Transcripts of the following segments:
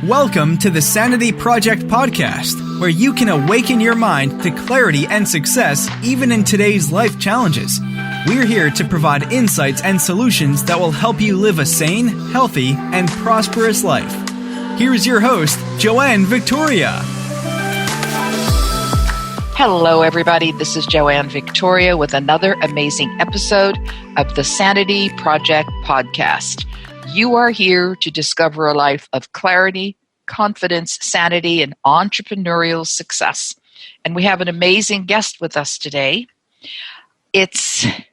Welcome to the Sanity Project podcast, where you can awaken your mind to clarity and success even in today's life challenges. We're here to provide insights and solutions that will help you live a sane, healthy, and prosperous life. Here's your host, Joanne Victoria. Hello, everybody. This is Joanne Victoria with another amazing episode of the Sanity Project podcast. You are here to discover a life of clarity, confidence, sanity, and entrepreneurial success. And we have an amazing guest with us today. I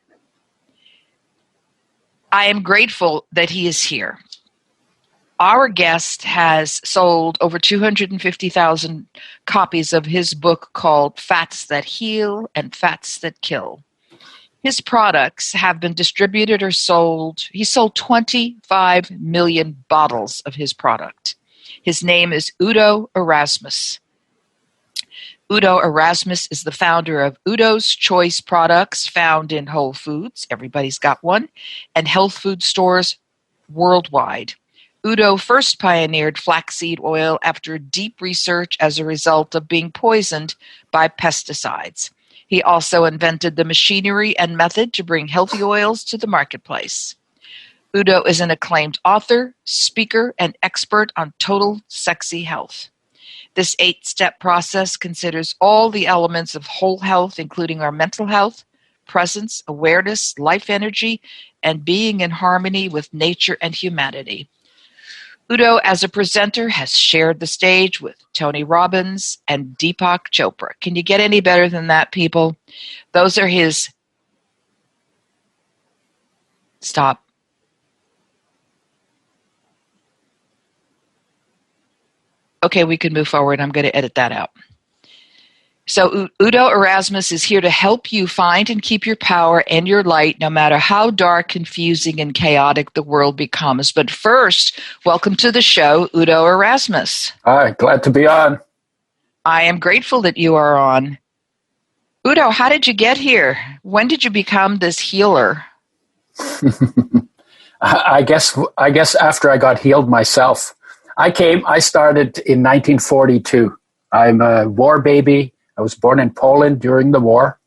am grateful that he is here. Our guest has sold over 250,000 copies of his book called Fats That Heal and Fats That Kill. His products have been distributed or sold. He sold 25 million bottles of his product. His name is Udo Erasmus. Udo Erasmus is the founder of Udo's Choice Products, found in Whole Foods, everybody's got one, and health food stores worldwide. Udo first pioneered flax seed oil after deep research as a result of being poisoned by pesticides. He also invented the machinery and method to bring healthy oils to the marketplace. Udo is an acclaimed author, speaker, and expert on total sexy health. This 8-step process considers all the elements of whole health, including our mental health, presence, awareness, life energy, and being in harmony with nature and humanity. Udo, as a presenter, has shared the stage with Tony Robbins and Deepak Chopra. Can you get any better than that, people? Those are his... Stop. Okay, we can move forward. I'm going to edit that out. So Udo Erasmus is here to help you find and keep your power and your light no matter how dark, confusing, and chaotic the world becomes. But first, welcome to the show, Udo Erasmus. Hi, glad to be on. I am grateful that you are on. Udo, how did you get here? When did you become this healer? I guess after I got healed myself. I started in 1942. I'm a war baby. I was born in Poland during the war.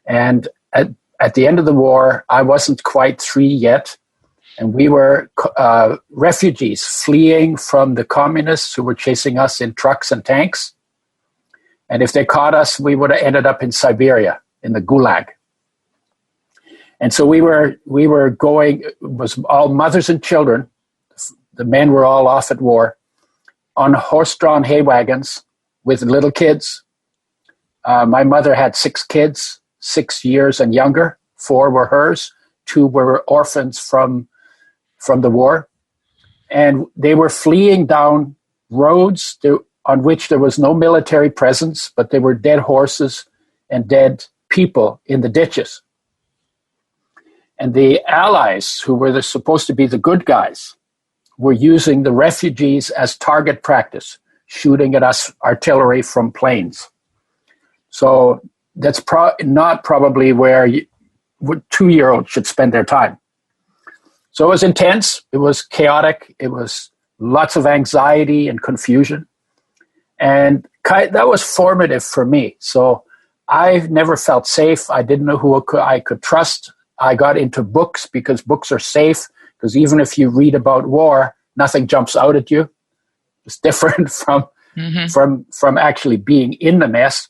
And at the end of the war, I wasn't quite 3 yet. And we were refugees fleeing from the communists who were chasing us in trucks and tanks. And if they caught us, we would have ended up in Siberia, in the Gulag. And so we were going, it was all mothers and children. The men were all off at war on horse-drawn hay wagons with little kids. My mother had 6 kids, 6 years and younger. 4 were hers. 2 were orphans from the war. And they were fleeing down roads on which there was no military presence, but there were dead horses and dead people in the ditches. And the Allies, who were supposed to be the good guys, were using the refugees as target practice, shooting at us artillery from planes. So that's not probably where 2-year-olds should spend their time. So it was intense. It was chaotic. It was lots of anxiety and confusion. And that was formative for me. So I never felt safe. I didn't know who I could trust. I got into books because books are safe, because even if you read about war, nothing jumps out at you. It's different from actually being in the mess.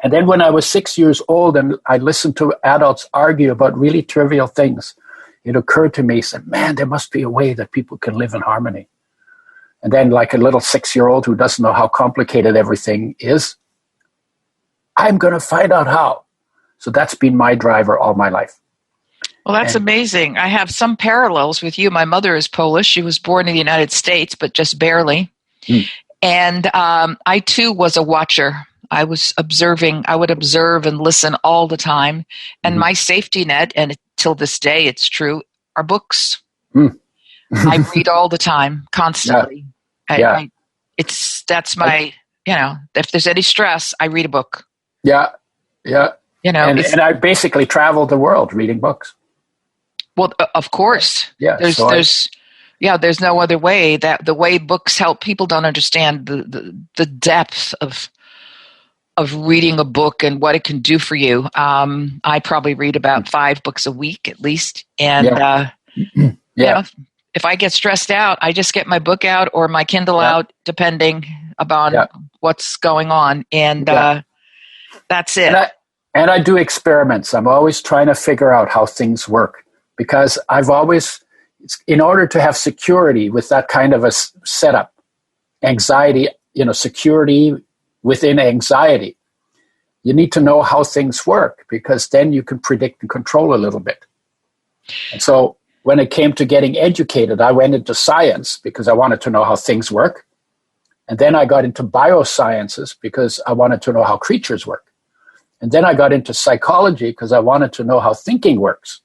And then when I was 6 years old and I listened to adults argue about really trivial things, it occurred to me, said, man, there must be a way that people can live in harmony. And then like a little 6-year-old who doesn't know how complicated everything is, I'm going to find out how. So that's been my driver all my life. Well, that's amazing. I have some parallels with you. My mother is Polish. She was born in the United States, but just barely. And I, too, was a watcher. I was observing. I would observe and listen all the time. And my safety net, and till this day it's true, are books. I read all the time, constantly. That's my, if there's any stress, I read a book. Yeah. And I basically traveled the world reading books. Well, of course. Yeah. There's Yeah, there's no other way. That the way books help, people don't understand the depth of reading a book and what it can do for you. I probably read about 5 books a week at least, and you know, if I get stressed out, I just get my book out or my Kindle out, depending upon what's going on, and that's it. And I do experiments. I'm always trying to figure out how things work, because in order to have security with that kind of a setup, anxiety, security within anxiety, you need to know how things work, because then you can predict and control a little bit. And so when it came to getting educated, I went into science because I wanted to know how things work. And then I got into biosciences because I wanted to know how creatures work. And then I got into psychology because I wanted to know how thinking works.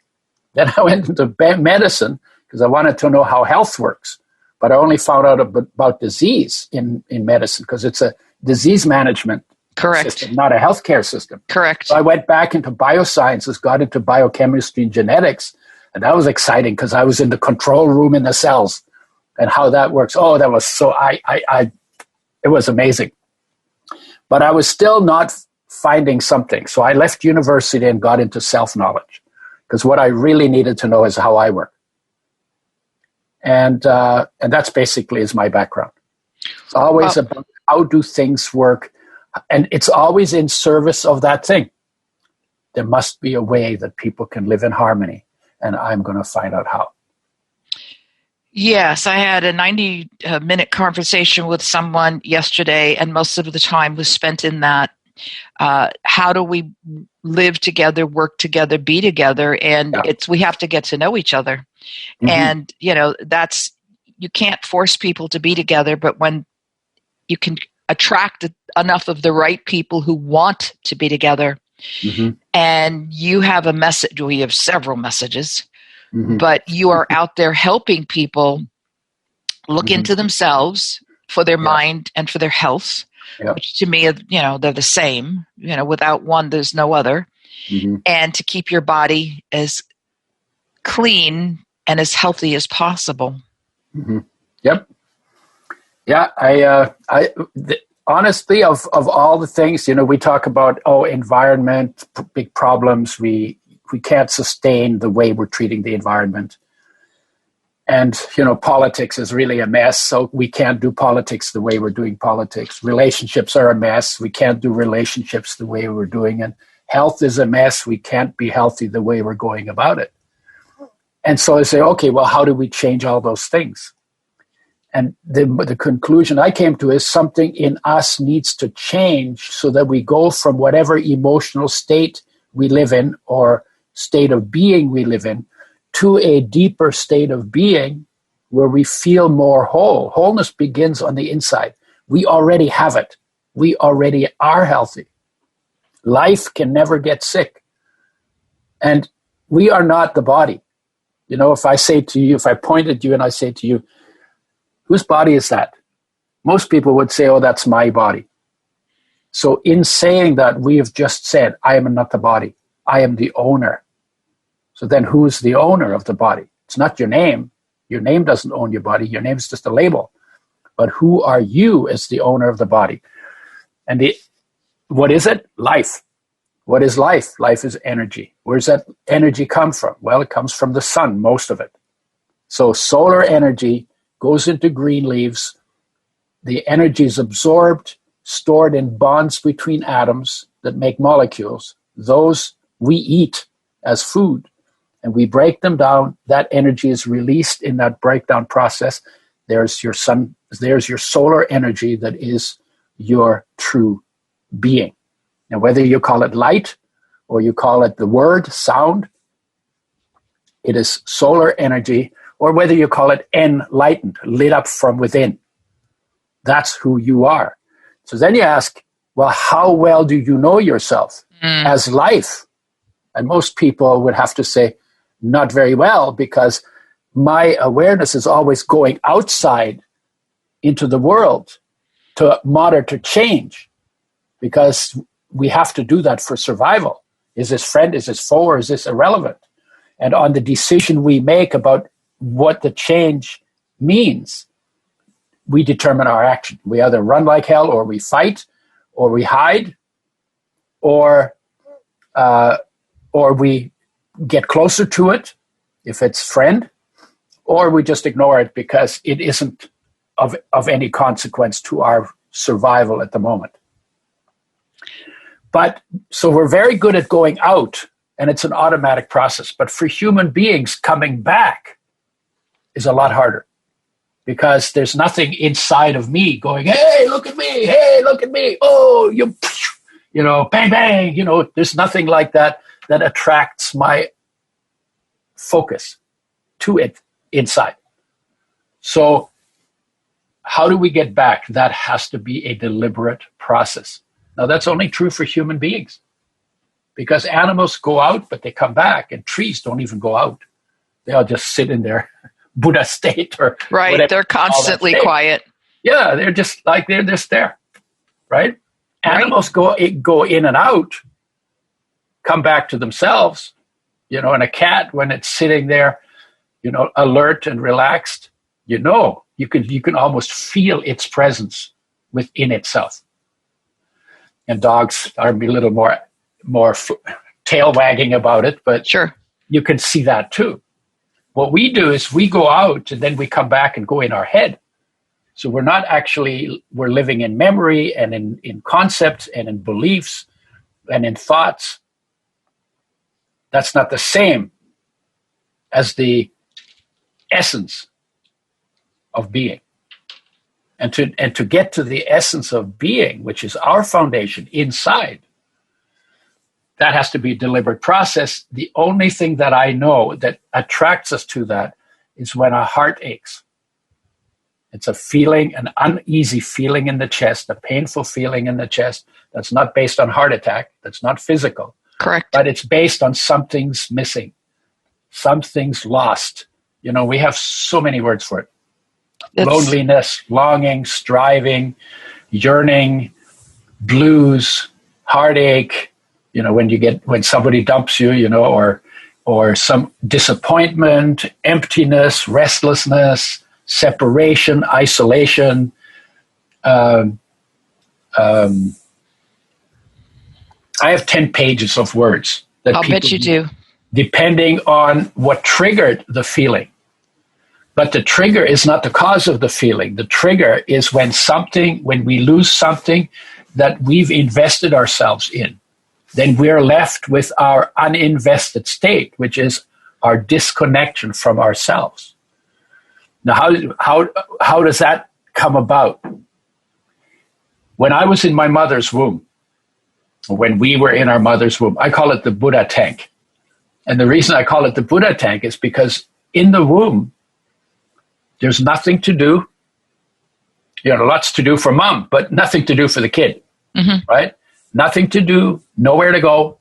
Then I went into medicine because I wanted to know how health works. But I only found out about disease in medicine because it's a disease management system, not a healthcare system. Correct. So I went back into biosciences, got into biochemistry and genetics, and that was exciting because I was in the control room in the cells and how that works. Oh, that was it was amazing. But I was still not finding something. So I left university and got into self-knowledge, because what I really needed to know is how I work. And that's basically is my background. It's always about how do things work, and it's always in service of that thing. There must be a way that people can live in harmony, and I'm going to find out how. Yes, I had a 90-minute conversation with someone yesterday, and most of the time was spent in that. How do we live together, work together, be together? And we have to get to know each other. Mm-hmm. And, you can't force people to be together, but when you can attract enough of the right people who want to be together, and you have a message, well, you have several messages, but you are out there helping people look into themselves for their mind and for their health. Which to me, they're the same. Without one, there's no other. And to keep your body as clean and as healthy as possible. Yep. Yeah. Honestly, of all the things, we talk about, environment, big problems. We can't sustain the way we're treating the environment. And, politics is really a mess, so we can't do politics the way we're doing politics. Relationships are a mess. We can't do relationships the way we're doing it. Health is a mess. We can't be healthy the way we're going about it. And so I say, okay, well, how do we change all those things? And the conclusion I came to is something in us needs to change so that we go from whatever emotional state we live in or state of being we live in to a deeper state of being where we feel more whole. Wholeness begins on the inside. We already have it. We already are healthy. Life can never get sick. And we are not the body. If I say to you, if I point at you and I say to you, whose body is that? Most people would say, oh, that's my body. So in saying that, we have just said, I am not the body. I am the owner. So then who's the owner of the body? It's not your name. Your name doesn't own your body. Your name is just a label. But who are you as the owner of the body? And what is it? Life. What is life? Life is energy. Where does that energy come from? Well, it comes from the sun, most of it. So solar energy goes into green leaves. The energy is absorbed, stored in bonds between atoms that make molecules. Those we eat as food. And we break them down. That energy is released in that breakdown process. There's your sun. There's your solar energy that is your true being. Now, whether you call it light or you call it the word, sound, it is solar energy, or whether you call it enlightened, lit up from within. That's who you are. So then you ask, well, how well do you know yourself as life? And most people would have to say, not very well, because my awareness is always going outside into the world to monitor change, because we have to do that for survival. Is this friend, is this foe, or is this irrelevant? And on the decision we make about what the change means we determine our action. We either run like hell, or we fight, or we hide, or we get closer to it if it's friend, or we just ignore it because it isn't of any consequence to our survival at the moment. But so we're very good at going out, and it's an automatic process. But for human beings, coming back is a lot harder, because there's nothing inside of me going, hey, look at me, hey, look at me, oh, you know, bang, bang, you know, there's nothing like that that attracts my focus to it inside. So how do we get back? That has to be a deliberate process. Now, that's only true for human beings, because animals go out, but they come back, and trees don't even go out. They all just sit in their Buddha state, or right. whatever. They're constantly quiet. Yeah, they're just there, right? Animals go in and out, come back to themselves, you know. And a cat, when it's sitting there, you know, alert and relaxed, you know, you can almost feel its presence within itself. And dogs are a little more tail wagging about it, but sure, you can see that too. What we do is we go out, and then we come back and go in our head. So we're living in memory and in concepts and in beliefs and in thoughts. That's not the same as the essence of being. And to get to the essence of being, which is our foundation inside, that has to be a deliberate process. The only thing that I know that attracts us to that is when our heart aches. It's a feeling, an uneasy feeling in the chest, a painful feeling in the chest. That's not based on heart attack. That's not physical. Correct. But it's based on something's missing. Something's lost. You know, we have so many words for it. Loneliness, longing, striving, yearning, blues, heartache, you know, when somebody dumps you, you know, or some disappointment, emptiness, restlessness, separation, isolation. I have 10 pages of words that I'll bet you do. Depending on what triggered the feeling. But the trigger is not the cause of the feeling. The trigger is when we lose something that we've invested ourselves in. Then we're left with our uninvested state, which is our disconnection from ourselves. Now, how does that come about? When I was in my mother's womb, when we were in our mother's womb, I call it the Buddha tank. And the reason I call it the Buddha tank is because in the womb, there's nothing to do. You know, lots to do for mom, but nothing to do for the kid, right? Nothing to do, nowhere to go.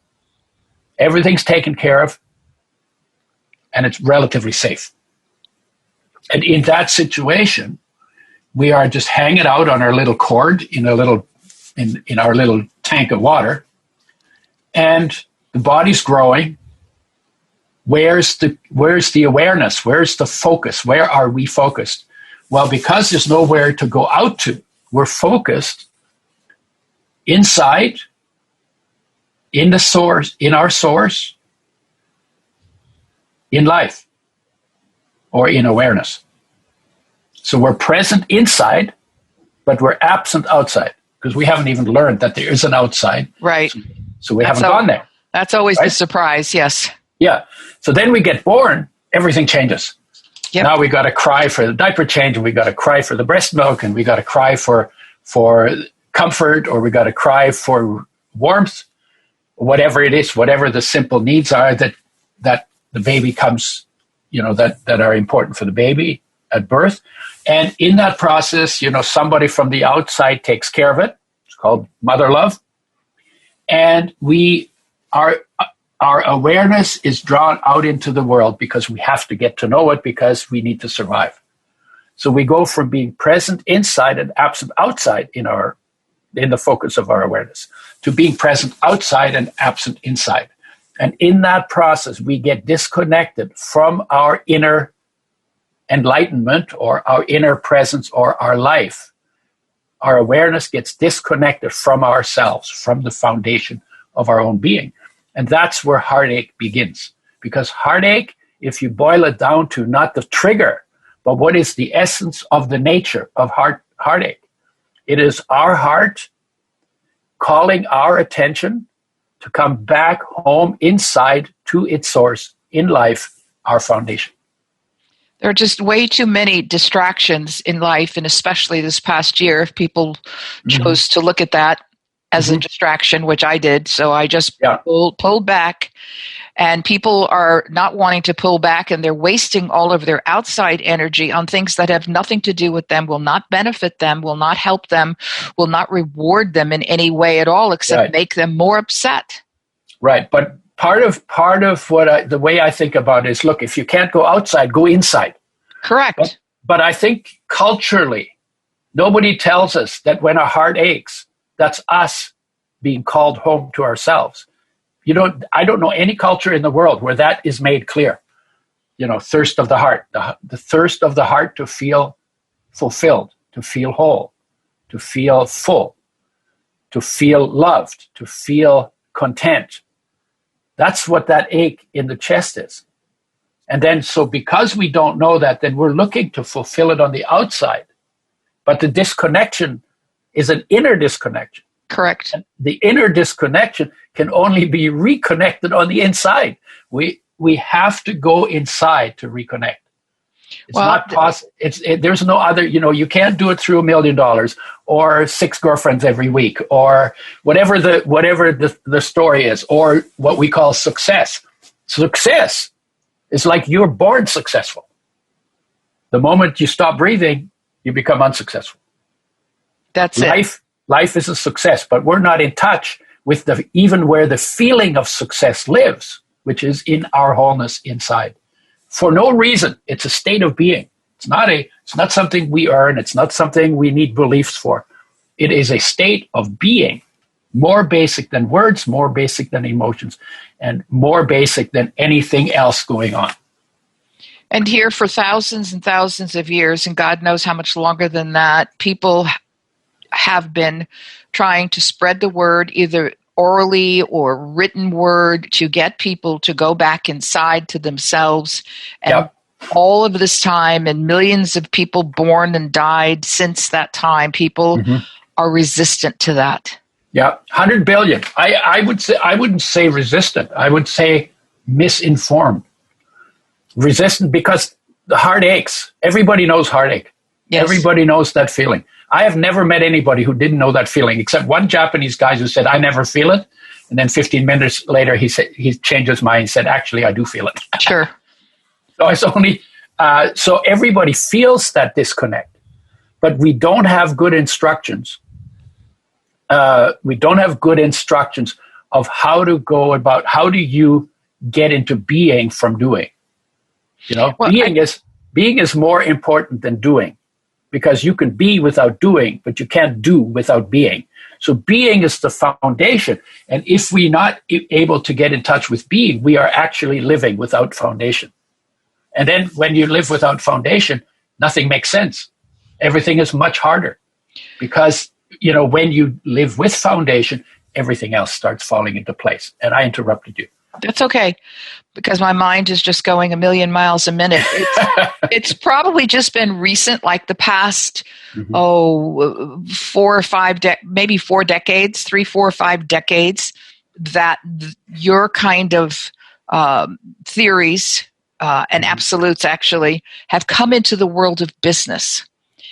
Everything's taken care of, and it's relatively safe. And in that situation, we are just hanging out on our little cord in our little tank of water, and the body's growing. Where's the awareness? Where's the focus? Where are we focused? Well, because there's nowhere to go out to, we're focused inside, in the source, in our source, in life, or in awareness. So we're present inside, but we're absent outside, because we haven't even learned that there is an outside. Right. So we haven't gone there. That's always the surprise, yes. Yeah. So then we get born, everything changes. Yep. Now we got to cry for the diaper change, and we got to cry for the breast milk, and we got to cry for comfort, or we got to cry for warmth, whatever it is, whatever the simple needs are that the baby comes, you know, that are important for the baby at birth. And in that process, you know, somebody from the outside takes care of it. It's called mother love. And our awareness is drawn out into the world because we have to get to know it, because we need to survive. So we go from being present inside and absent outside in the focus of our awareness, to being present outside and absent inside. And in that process, we get disconnected from our inner enlightenment or our inner presence or our life, our awareness gets disconnected from ourselves, from the foundation of our own being. And that's where heartache begins. Because heartache, if you boil it down to not the trigger, but what is the essence of the nature of heartache, it is our heart calling our attention to come back home inside to its source in life, our foundation. There are just way too many distractions in life, and especially this past year, if people chose to look at that as a distraction, which I did. So I just pulled back, and people are not wanting to pull back, and they're wasting all of their outside energy on things that have nothing to do with them, will not benefit them, will not help them, will not reward them in any way at all, except make them more upset. Right. But part of what the way I think about it is, look, if you can't go outside, go inside. Correct. But I think culturally, nobody tells us that when our heart aches, that's us being called home to ourselves. I don't know any culture in the world where that is made clear. Thirst of the heart, the thirst of the heart to feel fulfilled, to feel whole, to feel full, to feel loved, to feel content. That's what that ache in the chest is. And then, so because we don't know that, then we're looking to fulfill it on the outside. But the disconnection is an inner disconnection. Correct. And the inner disconnection can only be reconnected on the inside. We have to go inside to reconnect. It's not possible. There's no other, you can't do it through $1 million or 6 girlfriends every week or whatever the story is, or what we call success. Success is like you're born successful. The moment you stop breathing, you become unsuccessful. That's it. Life is a success, but we're not in touch with even where the feeling of success lives, which is in our wholeness inside. For no reason. It's a state of being. It's not something we earn. It's not something we need beliefs for. It is a state of being, more basic than words, more basic than emotions, and more basic than anything else going on. And here for thousands and thousands of years, and God knows how much longer than that, people have been trying to spread the word, either orally or written word, to get people to go back inside to themselves. And all of this time, and millions of people born and died since that time, people are resistant to that. Yeah, 100 billion. I wouldn't say resistant. I would say misinformed. Resistant because the heart aches. Everybody knows heartache. Yes. Everybody knows that feeling. I have never met anybody who didn't know that feeling, except one Japanese guy who said, I never feel it. And then 15 minutes later, he changed his mind and said, actually, I do feel it. Sure. So it's only, so everybody feels that disconnect, but we don't have good instructions. We don't have good instructions of how to go about, how do you get into being from doing? Well, being is more important than doing. Because you can be without doing, but you can't do without being. So being is the foundation. And if we're not able to get in touch with being, we are actually living without foundation. And then when you live without foundation, nothing makes sense. Everything is much harder. Because, when you live with foundation, everything else starts falling into place. And I interrupted you. That's okay, because my mind is just going a million miles a minute. It's probably just been recent, like the past, 4 or 5, maybe 4 decades, 3, 4, or 5 decades, that your kind of theories and absolutes actually have come into the world of business.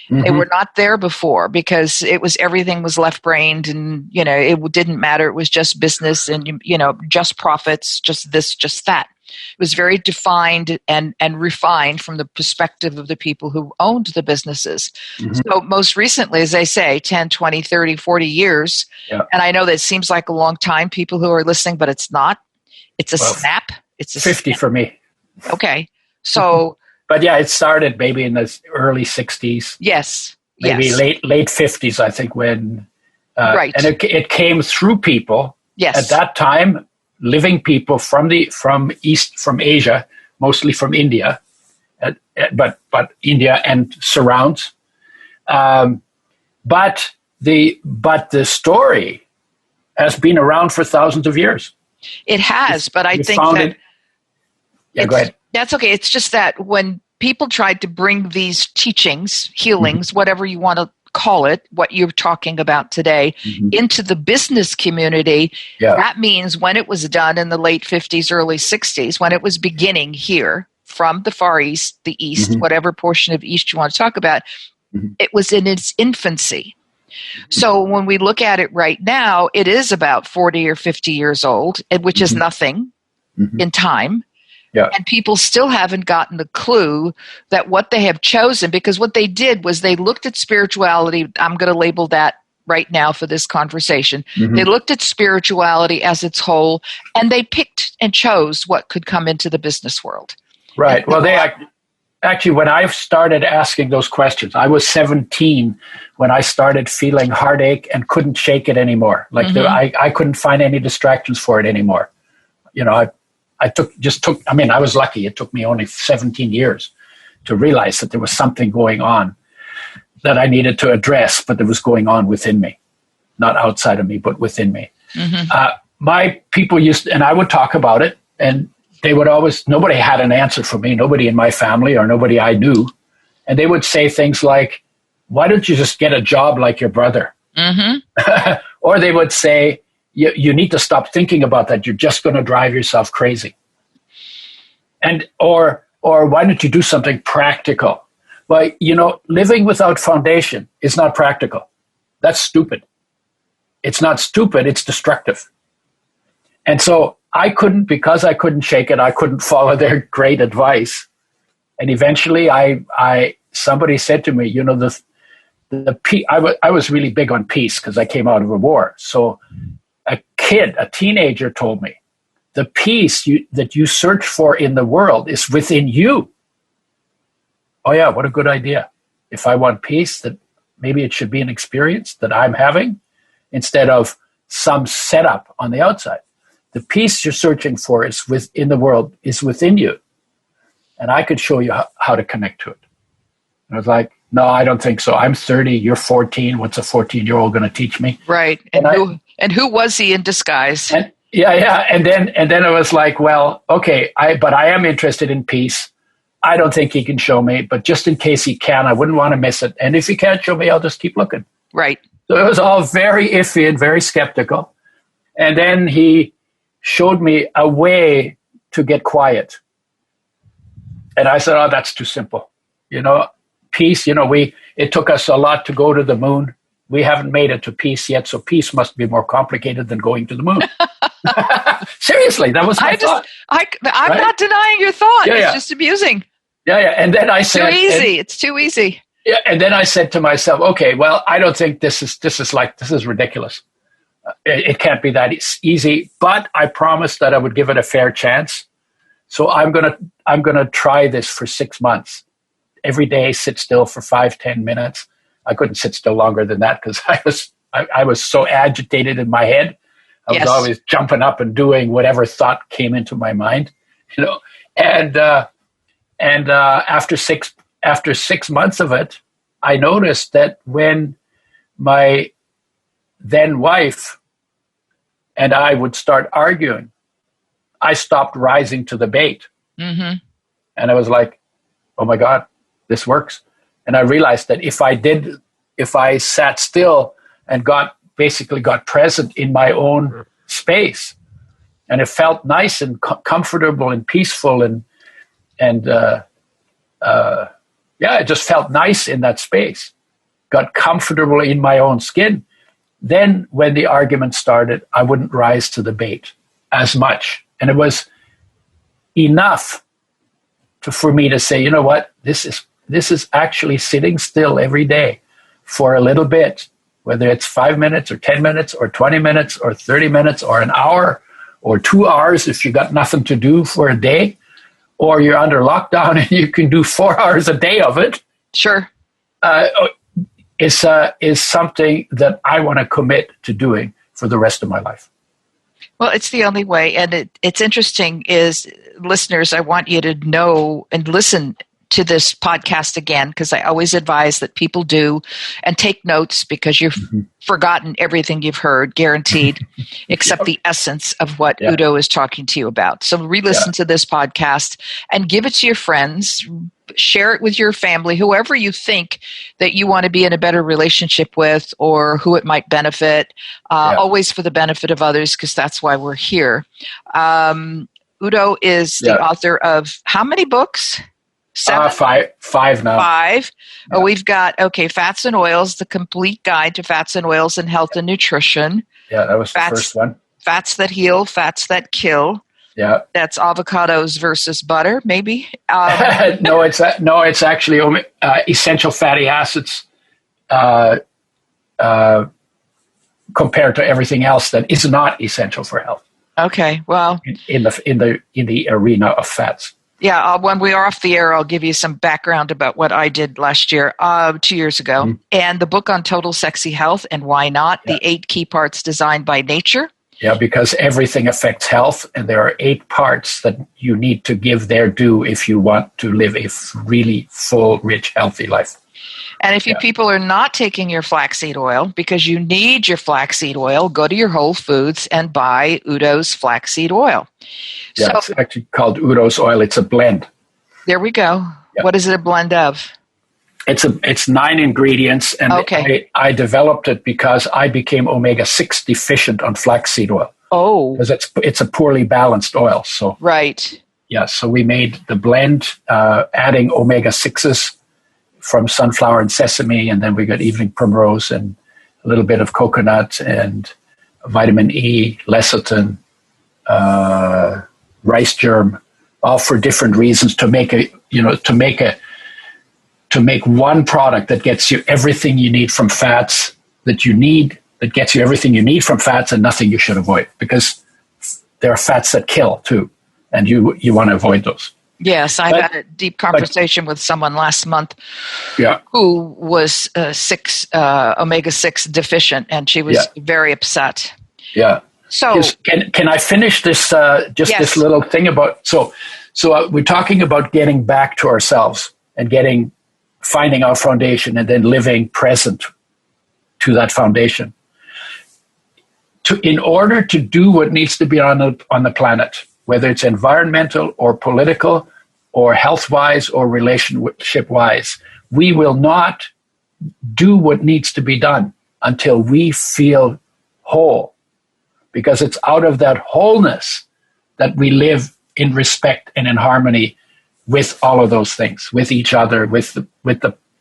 They were not there before because everything was left-brained, and it didn't matter. It was just business and just profits, just this, just that. It was very defined and refined from the perspective of the people who owned the businesses. So most recently, as I say, 10, 20, 30, 40 years, and I know that seems like a long time, people who are listening, but it's not. It's a snap. It's a 50 snap. For me. Okay. So... But yeah, it started maybe in the early 60s. Yes. Maybe late 50s, I think, when... right. And it came through people. Yes. At that time, living people from Asia, mostly from India, but India and surrounds. But the story has been around for thousands of years. It has, but I think that... Yeah, go ahead. That's okay. It's just that when people tried to bring these teachings, healings, whatever you want to call it, what you're talking about today, into the business community, that means when it was done in the late 50s, early 60s, when it was beginning here from the Far East, the East, whatever portion of East you want to talk about, it was in its infancy. So when we look at it right now, it is about 40 or 50 years old, which is nothing in time. Yeah. And people still haven't gotten the clue that what they have chosen, because what they did was they looked at spirituality. I'm going to label that right now for this conversation. They looked at spirituality as its whole, and they picked and chose what could come into the business world. Right. Well, actually, when I started asking those questions, I was 17 when I started feeling heartache and couldn't shake it anymore. Like I couldn't find any distractions for it anymore. You know, I was lucky. It took me only 17 years to realize that there was something going on that I needed to address, but that was going on within me, not outside of me, but within me. My people and I would talk about it, and they would nobody had an answer for me, nobody in my family or nobody I knew. And they would say things like, why don't you just get a job like your brother? Or they would say, you need to stop thinking about that. You're just going to drive yourself crazy. Or why don't you do something practical? Well, living without foundation is not practical. That's stupid. It's not stupid. It's destructive. And so because I couldn't shake it, I couldn't follow their great advice. And eventually somebody said to me, I was really big on peace because I came out of a war. So a teenager told me, the peace that you search for in the world is within you. Oh yeah, what a good idea. If I want peace, that maybe it should be an experience that I'm having instead of some setup on the outside. The peace you're searching for is within the world, is within you. And I could show you how to connect to it. And I was like, no, I don't think so. I'm 30, you're 14. What's a 14-year-old going to teach me? Right. And who was he in disguise? And then I was like, well, okay, but I am interested in peace. I don't think he can show me, but just in case he can, I wouldn't want to miss it. And if he can't show me, I'll just keep looking. Right. So it was all very iffy and very skeptical. And then he showed me a way to get quiet. And I said, oh, that's too simple. Peace, it took us a lot to go to the moon. We haven't made it to peace yet, so peace must be more complicated than going to the moon. Seriously, that was my thought. I'm not denying your thought. It's just amusing. Yeah. And then I said... It's too easy. Yeah, and then I said to myself, okay, well, I don't think this is ridiculous. It can't be that easy, but I promised that I would give it a fair chance. So I'm gonna try this for 6 months. Every day, sit still for 5-10 minutes. I couldn't sit still longer than that because I was so agitated in my head. I was always jumping up and doing whatever thought came into my mind, And after 6 months of it, I noticed that when my then wife and I would start arguing, I stopped rising to the bait. And I was like, oh my God, this works. And I realized that if I sat still and got present in my own space, and it felt nice and comfortable and peaceful and it just felt nice in that space, got comfortable in my own skin. Then when the argument started, I wouldn't rise to the bait as much. And it was enough for me to say, you know what, this is actually sitting still every day for a little bit, whether it's 5 minutes or 10 minutes or 20 minutes or 30 minutes or an hour or 2 hours if you got nothing to do for a day, or you're under lockdown and you can do 4 hours a day of it. Sure. Is something that I want to commit to doing for the rest of my life. Well, it's the only way. And it's interesting is, listeners, I want you to know and listen to this podcast again, because I always advise that people do, and take notes, because you've forgotten everything you've heard, guaranteed, except the essence of what Udo is talking to you about. So re-listen to this podcast and give it to your friends. Share it with your family, whoever you think that you want to be in a better relationship with, or who it might benefit, always for the benefit of others, because that's why we're here. Udo is the author of how many books? 7? Five now. 5. Yeah. We've got, Fats and Oils, the complete guide to fats and oils in health and nutrition. Yeah, that was the first one. Fats that heal, fats that kill. Yeah, that's avocados versus butter, maybe. No, it's actually essential fatty acids compared to everything else that is not essential for health. Okay, well, in the arena of fats. Yeah, when we are off the air, I'll give you some background about what I did last year, 2 years ago, and the book on total sexy health and why not, the 8 key parts designed by nature. Yeah, because everything affects health, and there are 8 parts that you need to give their due if you want to live a really full, rich, healthy life. And if you people are not taking your flaxseed oil, because you need your flaxseed oil, go to your Whole Foods and buy Udo's flaxseed oil. Yeah, so, it's actually called Udo's oil. It's a blend. There we go. Yeah. What is it a blend of? It's 9 ingredients, and I developed it because I became omega-6 deficient on flaxseed oil. Oh, because it's a poorly balanced oil. So so we made the blend, adding omega-6s from sunflower and sesame, and then we got evening primrose and a little bit of coconut and vitamin E, lecithin, rice germ, all for different reasons to make one product that gets you everything you need from fats that gets you everything you need from fats and nothing you should avoid, because there are fats that kill too, and you want to avoid those. Yes, I had a deep conversation with someone last month who was omega-6 deficient, and she was very upset. Yeah. So can I finish this, this little thing about, so we're talking about getting back to ourselves and finding our foundation and then living present to that foundation. In order to do what needs to be on the planet, whether it's environmental or political or health-wise or relationship-wise, we will not do what needs to be done until we feel whole, because it's out of that wholeness that we live in respect and in harmony with all of those things, with each other, with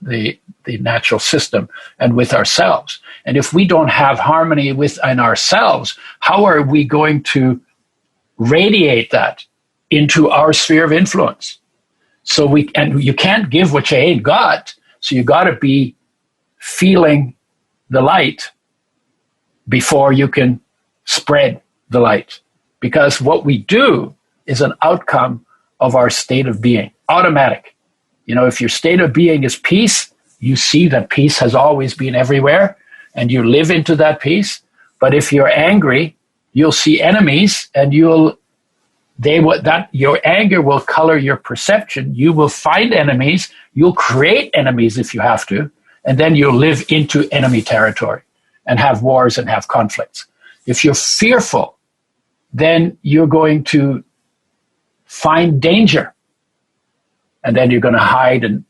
the natural system, and with ourselves. And if we don't have harmony within ourselves, how are we going to radiate that into our sphere of influence? So you can't give what you ain't got. So you got to be feeling the light before you can spread the light. Because what we do is an outcome of our state of being, automatic. If your state of being is peace, you see that peace has always been everywhere, and you live into that peace. But if you're angry, you'll see enemies, and your anger will color your perception. You will find enemies. You'll create enemies if you have to, and then you'll live into enemy territory and have wars and have conflicts. If you're fearful, then you're going to find danger, and then you're going to hide and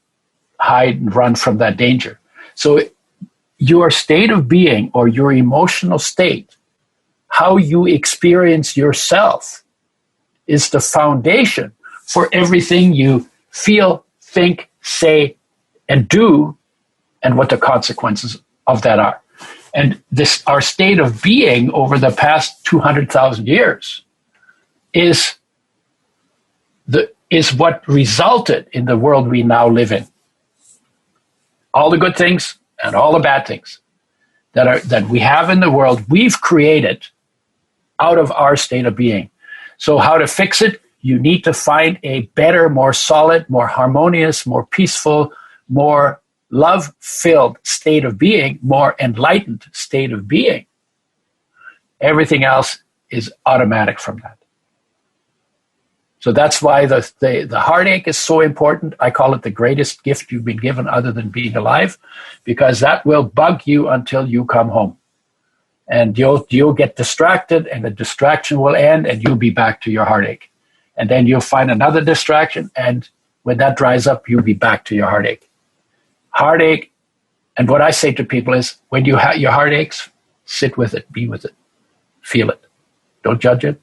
run from that danger. So your state of being, or your emotional state, how you experience yourself, is the foundation for everything you feel, think, say, and do, and what the consequences of that are. And our state of being over the past 200,000 years is what resulted in the world we now live in. All the good things and all the bad things that we have in the world, we've created out of our state of being. So how to fix it? You need to find a better, more solid, more harmonious, more peaceful, more love-filled state of being, more enlightened state of being. Everything else is automatic from that. So that's why the heartache is so important. I call it the greatest gift you've been given other than being alive, because that will bug you until you come home. And you'll get distracted, and the distraction will end, and you'll be back to your heartache. And then you'll find another distraction, and when that dries up, you'll be back to your heartache. Heartache, and what I say to people is, when you have your heartaches, sit with it, be with it, feel it. Don't judge it,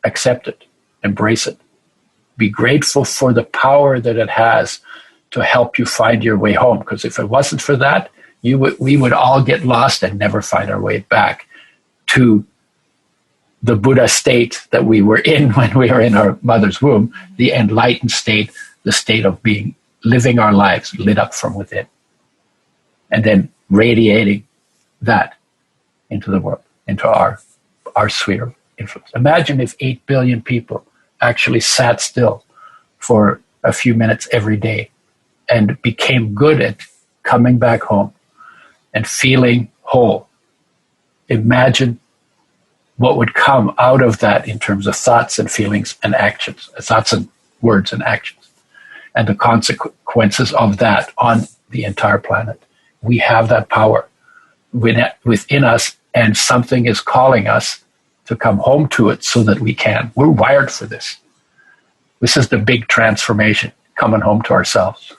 accept it, embrace it. Be grateful for the power that it has to help you find your way home. Because if it wasn't for that, we would all get lost and never find our way back to the Buddha state that we were in when we were in our mother's womb, the enlightened state, the state of living our lives lit up from within, and then radiating that into the world, into our sphere of influence. Imagine if 8 billion people actually sat still for a few minutes every day and became good at coming back home and feeling whole. Imagine what would come out of that in terms of thoughts and feelings and actions, thoughts and words and actions, and the consequences of that on the entire planet. We have that power within us, and something is calling us to come home to it so that we can. We're wired for this. This is the big transformation, coming home to ourselves.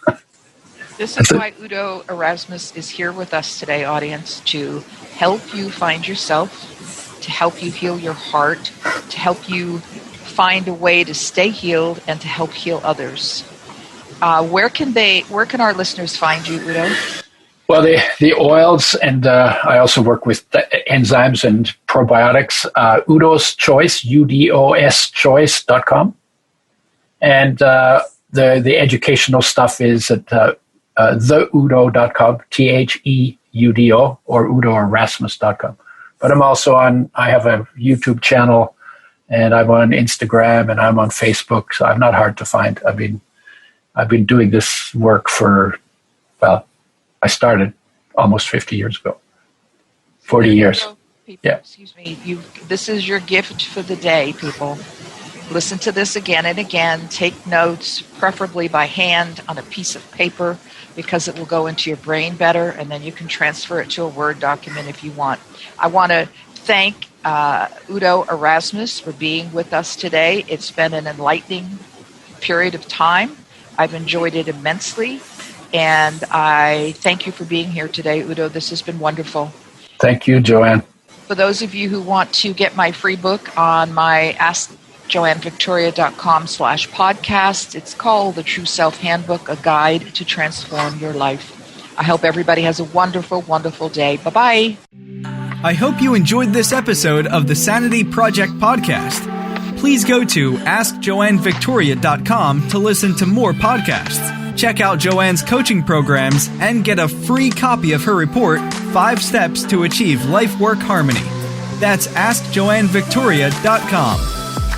This is why Udo Erasmus is here with us today, audience, to help you find yourself, to help you heal your heart, to help you find a way to stay healed and to help heal others. Where can our listeners find you, Udo? Well, the oils, and I also work with enzymes and probiotics. Udo's Choice, UDOS Choice.com. And the educational stuff is at theudo.com, THEUDO, or UdoErasmus.com. But I have a YouTube channel, and I'm on Instagram, and I'm on Facebook, so I'm not hard to find. I've been doing this work I started almost 50 years ago, 40 years. People, yeah. Excuse me. This is your gift for the day, people. Listen to this again and again. Take notes, preferably by hand on a piece of paper, because it will go into your brain better, and then you can transfer it to a Word document if you want. I want to thank Udo Erasmus for being with us today. It's been an enlightening period of time. I've enjoyed it immensely, and I thank you for being here today, Udo. This has been wonderful. Thank you, Joanne. For those of you who want to get my free book on my AskJoanneVictoria.com/podcast, it's called The True Self Handbook, A Guide to Transform Your Life. I hope everybody has a wonderful, wonderful day. Bye-bye. I hope you enjoyed this episode of the Sanity Project podcast. Please go to AskJoanneVictoria.com to listen to more podcasts. Check out Joanne's coaching programs and get a free copy of her report, 5 Steps to Achieve Life-Work Harmony. That's AskJoanneVictoria.com.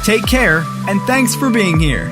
Take care, and thanks for being here.